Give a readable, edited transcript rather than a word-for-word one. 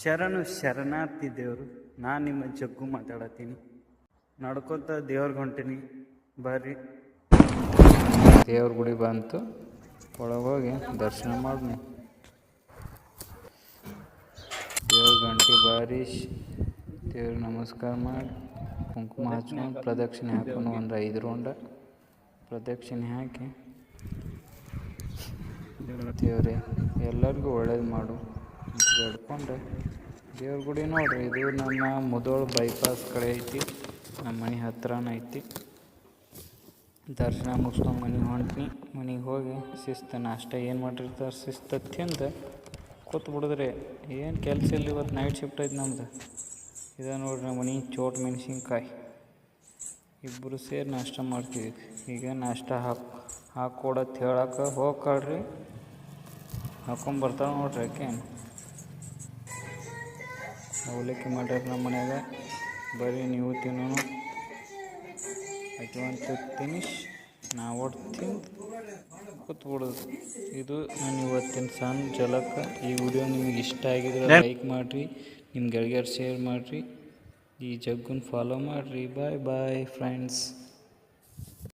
ಶರಣಾರ್ಥಿ ದೇವರು. ನಾನು ನಿಮ್ಮ ಜಗ್ಗು ಮಾತಾಡತ್ತೀನಿ. ನಡ್ಕೊತ ದೇವ್ರಿಗೆ ಹೊಂಟೀನಿ, ಬರ್ರಿ. ದೇವ್ರ ಗುಡಿ ಬಂತು, ಒಳಗೆ ಹೋಗಿ ದರ್ಶನ ಮಾಡಿ ದೇವ್ರ ಗಂಟೆ ಬಾರಿಸಿ ದೇವ್ರಿಗೆ ನಮಸ್ಕಾರ ಮಾಡಿ ಕುಂಕುಮ ಹಚ್ಕೊಂಡು ಪ್ರದಕ್ಷಿಣೆ ಹಾಕೊಂಡು ಒಂದು 5 ರೌಂಡ ಪ್ರದಕ್ಷಿಣೆ ಹಾಕಿ ದೇವ್ರೆ ಎಲ್ಲರಿಗೂ ಒಳ್ಳೇದು ಮಾಡು ಅಂತ ಬೇಡ್ಕೊಂಡು ದೇವ್ರ ಗುಡಿ ನೋಡ್ರಿ. ಇದು ನಮ್ಮ ಮುಧೋಳ ಬೈಪಾಸ್ ಕಡೆ ಐತಿ, ನಮ್ಮ ಮನೆ ಹತ್ರನೇ ಐತಿ. ದರ್ಶನ ಮುಗಿಸ್ಕೊಂಡು ಮನೆಗೆ ಹೊಂಟ್ನಿ. ಮನೆಗೆ ಹೋಗಿ ಶಿಸ್ತು ನಾಷ್ಟ ಏನು ಮಾಡಿರ್ತಾರೆ ಶಿಸ್ತು ತಿಂದು ಕೂತ್ ಬಿಡಿದ್ರಿ. ಏನು ಕೆಲಸ ಇಲ್ಲ, ಇವತ್ತು ನೈಟ್ ಶಿಫ್ಟ್ ಐತಿ ನಮ್ದು. ಇದು ನೋಡ್ರಿ ನಮ್ಮ ಮನೆ ಚೋಟ್ ಮೆಣಸಿನ್ಕಾಯಿ ಇಬ್ಬರು ಸೇರಿ ನಾಷ್ಟ ಮಾಡ್ತೀವಿ. ಈಗ ನಾಷ್ಟ ಹಾಕ್ಕೊಡತ್ ಹೇಳಕ್ಕೆ ಹೋಗ್ಕಳ್ರಿ, ಹಾಕೊಂಬರ್ತಾಳೆ ನೋಡ್ರಿ. ಯಾಕೇನು ಅವಲಕ್ಕಿ ಮಾಡ್ಯಾರ ನಮ್ಮ ಮನ್ಯಾಗ, ಬರೀ ನೀವು ತಿನ್ನೋಣ. ಆಕೆ ತಿನ್ನಿಸ್ ನಾವು ಒಟ್ಟು ತಿಂದು ಕೂತ್ಬಿಡೋದು. ಇದು ನಾನು ಇವತ್ತಿನ ಸಣ್ಣ ಝಲಕ್. ಈ ವಿಡಿಯೋ ನಿಮ್ಗೆ ಇಷ್ಟ ಆಗಿದ್ರೆ ಲೈಕ್ ಮಾಡಿರಿ, ನಿಮ್ಮ ಗೆಳೆಯರು ಶೇರ್ ಮಾಡಿರಿ, ಈ ಜಗ್ಗುನ ಫಾಲೋ ಮಾಡಿರಿ. ಬಾಯ್ ಬಾಯ್ ಫ್ರೆಂಡ್ಸ್.